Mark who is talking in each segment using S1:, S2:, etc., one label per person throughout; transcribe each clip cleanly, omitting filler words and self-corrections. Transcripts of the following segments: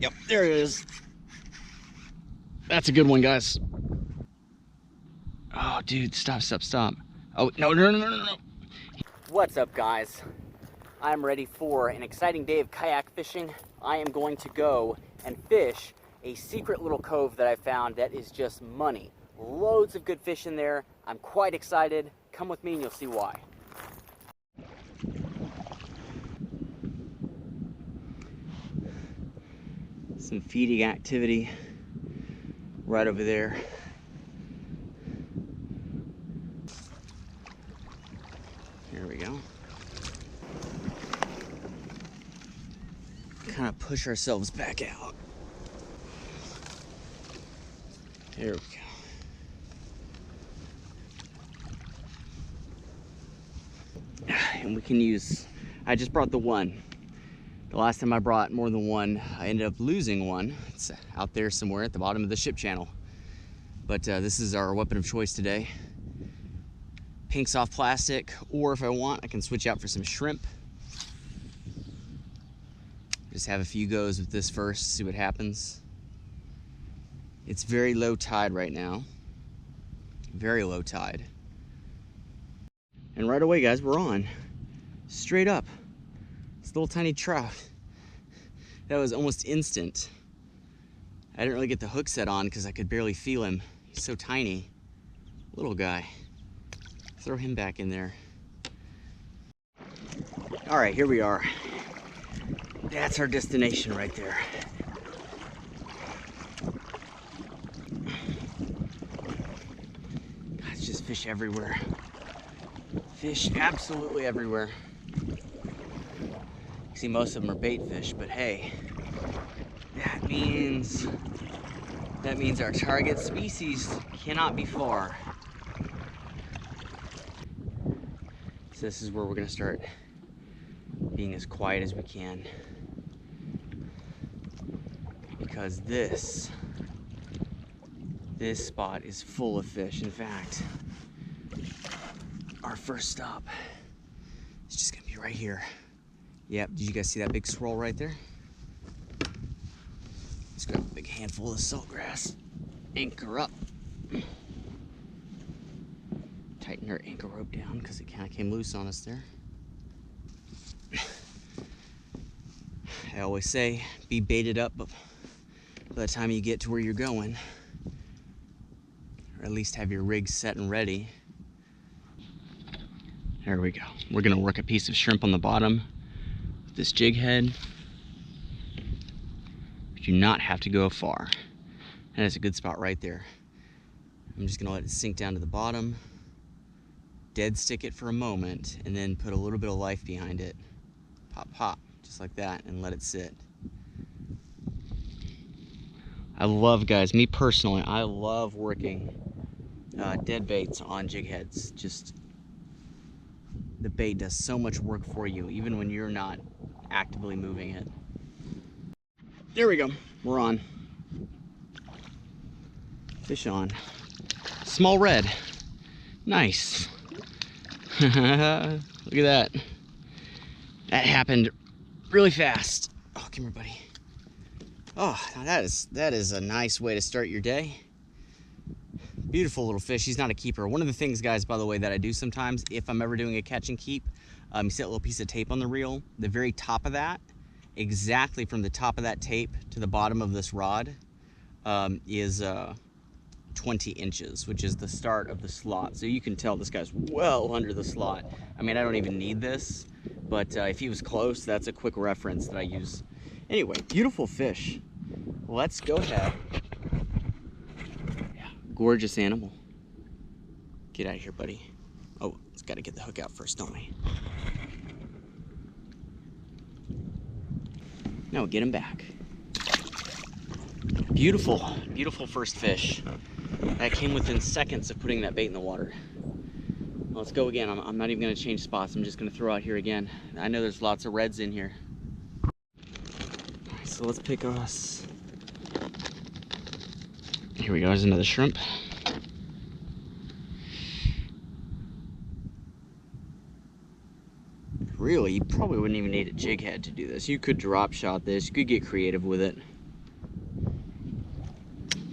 S1: Yep, there it is. That's a good one, guys. Oh, dude, stop. Oh, no. What's up, guys? I'm ready for an exciting day of kayak fishing. I am going to go and fish a secret little cove that I found that is just money. Loads of good fish in there. I'm quite excited. Come with me and you'll see why. Some feeding activity right over there. Here we go. Kind of push ourselves back out. There we go. And we can use, I just brought the one. The last time I brought more than one, I ended up losing one. It's out there somewhere at the bottom of the ship channel. But this is our weapon of choice today. Pink soft plastic, or if I want, I can switch out for some shrimp. Just have a few goes with this first, see what happens. It's very low tide right now. Very low tide. And right away, guys, we're on. Straight up. This little tiny trout. That was almost instant. I didn't really get the hook set on because I could barely feel him. He's so tiny. Little guy. Throw him back in there. All right, here we are. That's our destination right there. God, it's just fish everywhere. Fish absolutely everywhere. See, most of them are bait fish, but hey, that means our target species cannot be far. So this is where we're gonna start being as quiet as we can, because this spot is full of fish. In fact, our first stop is just gonna be right here. Yep, did you guys see that big swirl right there? Let's grab a big handful of saltgrass. Anchor up. Tighten our anchor rope down because it kind of came loose on us there. I always say, be baited up by the time you get to where you're going. Or at least have your rig set and ready. There we go. We're gonna work a piece of shrimp on the bottom. This jig head. You do not have to go far. And it's a good spot right there. I'm just gonna let it sink down to the bottom, dead stick it for a moment, and then put a little bit of life behind it. Pop, pop, just like that, and let it sit. I love, guys, me personally, I love working dead baits on jig heads. Just, the bait does so much work for you, even when you're not actively moving it. There we go, we're on. Fish on. Small red, nice. Look at that. That happened really fast. Oh, come here, buddy. Oh, now that is a nice way to start your day. Beautiful little fish. He's not a keeper. One of the things, guys, by the way, that I do sometimes, if I'm ever doing a catch and keep, you see that little piece of tape on the reel? The very top of that, exactly from the top of that tape to the bottom of this rod, is 20 inches, which is the start of the slot. So you can tell this guy's well under the slot. I mean, I don't even need this, but if he was close, that's a quick reference that I use. Anyway, beautiful fish. Let's go ahead. Yeah, gorgeous animal. Get out of here, buddy. Oh, it's got to get the hook out first, don't we? No, get him back. Beautiful, beautiful first fish. That came within seconds of putting that bait in the water. Well, let's go again. I'm not even going to change spots. I'm just going to throw out here again. I know there's lots of reds in here. All right, so let's pick us. Here we go. There's another shrimp. Really, you probably wouldn't even need a jig head to do this. You could drop shot this. You could get creative with it.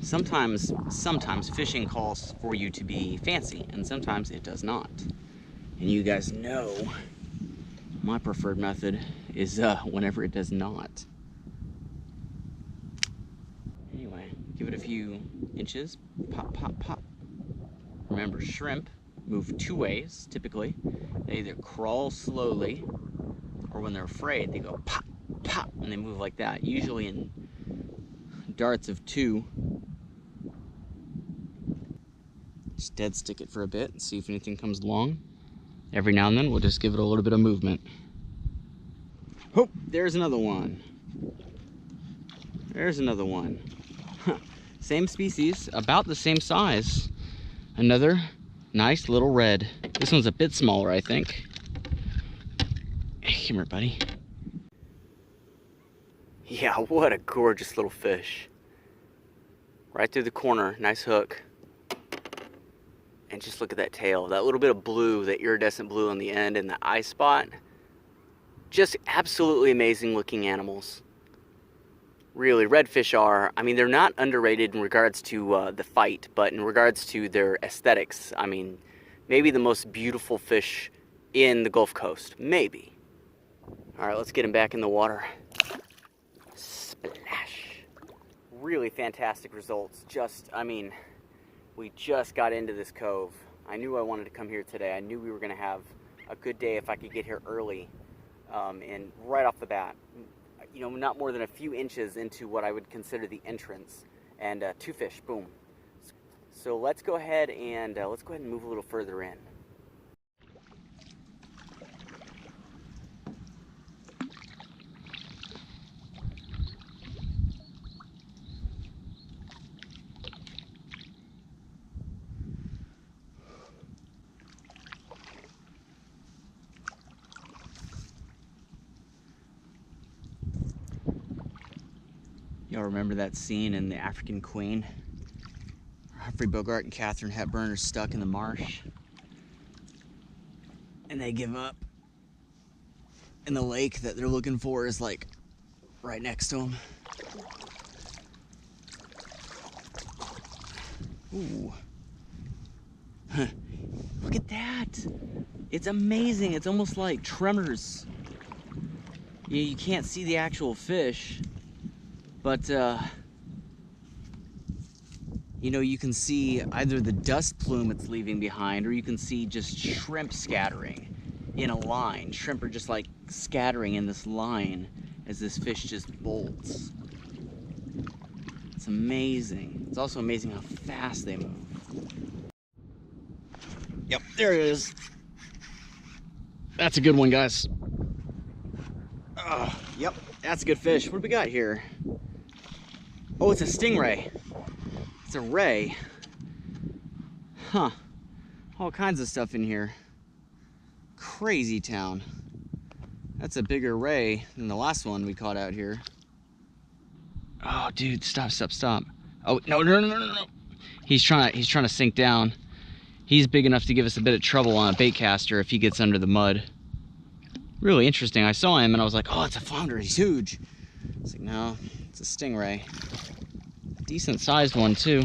S1: Sometimes fishing calls for you to be fancy, and sometimes it does not. And you guys know my preferred method is whenever it does not. Anyway, give it a few inches, pop, pop, pop. Remember, shrimp move two ways, typically. They either crawl slowly, or when they're afraid, they go pop, pop, and they move like that, usually in darts of two. Just dead stick it for a bit and see if anything comes along. Every now and then, we'll just give it a little bit of movement. Oh, there's another one. There's another one. Same species, about the same size. Another nice little red. This one's a bit smaller, I think. Hey, come here, buddy. Yeah, what a gorgeous little fish. Right through the corner, nice hook. And just look at that tail, that little bit of blue, that iridescent blue on the end and the eye spot. Just absolutely amazing looking animals. Really, redfish are, I mean, they're not underrated in regards to the fight, but in regards to their aesthetics, I mean, maybe the most beautiful fish in the Gulf Coast, maybe. All right, let's get him back in the water. Splash. Really fantastic results. Just, I mean, we just got into this cove. I knew I wanted to come here today. I knew we were gonna have a good day if I could get here early. And right off the bat, you know, not more than a few inches into what I would consider the entrance, and two fish, boom. So let's go ahead and move a little further in. Y'all remember that scene in The African Queen? Humphrey Bogart and Katharine Hepburn are stuck in the marsh. And they give up. And the lake that they're looking for is like right next to them. Ooh. Huh. Look at that. It's amazing. It's almost like Tremors. You can't see the actual fish. But, you know, you can see either the dust plume it's leaving behind, or you can see just shrimp scattering in a line. Shrimp are just like scattering in this line as this fish just bolts. It's amazing. It's also amazing how fast they move. Yep, there it is. That's a good one, guys. Yep, that's a good fish. What do we got here? Oh, it's a stingray. It's a ray. Huh. All kinds of stuff in here. Crazy town. That's a bigger ray than the last one we caught out here. Oh, dude, stop, stop, stop. Oh, no, no, no, no, no. He's trying to sink down. He's big enough to give us a bit of trouble on a bait caster if he gets under the mud. Really interesting. I saw him and I was like, oh, it's a flounder. He's huge. It's like, no, it's a stingray. Decent sized one too.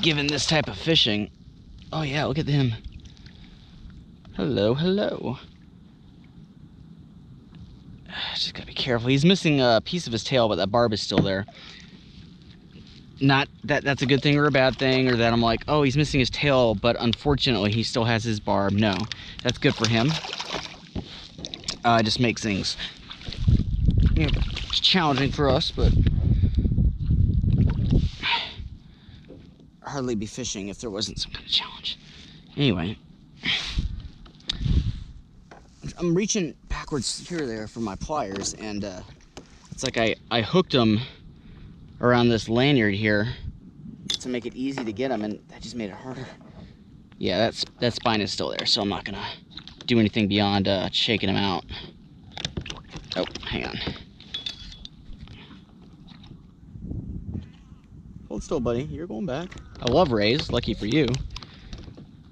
S1: Given this type of fishing. Oh yeah, look at him. Hello, hello. Just gotta be careful. He's missing a piece of his tail, but that barb is still there. Not that that's a good thing or a bad thing, or that I'm like, oh, he's missing his tail, but unfortunately he still has his barb. No, that's good for him. It just makes things, you know, challenging for us, but hardly be fishing if there wasn't some kind of challenge. Anyway, I'm reaching backwards here or there for my pliers, and it's like I hooked them around this lanyard here to make it easy to get them, and that just made it harder. Yeah, that spine is still there, so I'm not gonna do anything beyond shaking them out. Oh, hang on. Hold still, buddy. You're going back. I love rays. Lucky for you.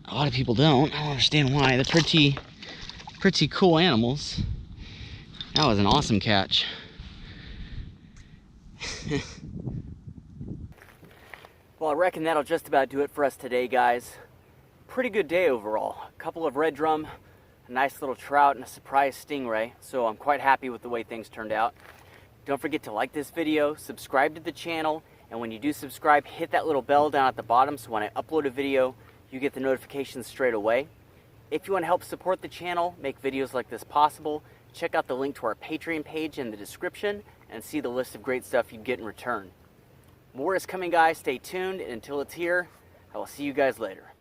S1: A lot of people don't. I don't understand why. They're pretty cool animals. That was an awesome catch. Well, I reckon that'll just about do it for us today, guys. Pretty good day overall. A couple of red drum, a nice little trout, and a surprise stingray. So I'm quite happy with the way things turned out. Don't forget to like this video, subscribe to the channel, and when you do subscribe, hit that little bell down at the bottom so when I upload a video, you get the notifications straight away. If you want to help support the channel, make videos like this possible, check out the link to our Patreon page in the description and see the list of great stuff you get in return. More is coming, guys. Stay tuned, and until it's here, I will see you guys later.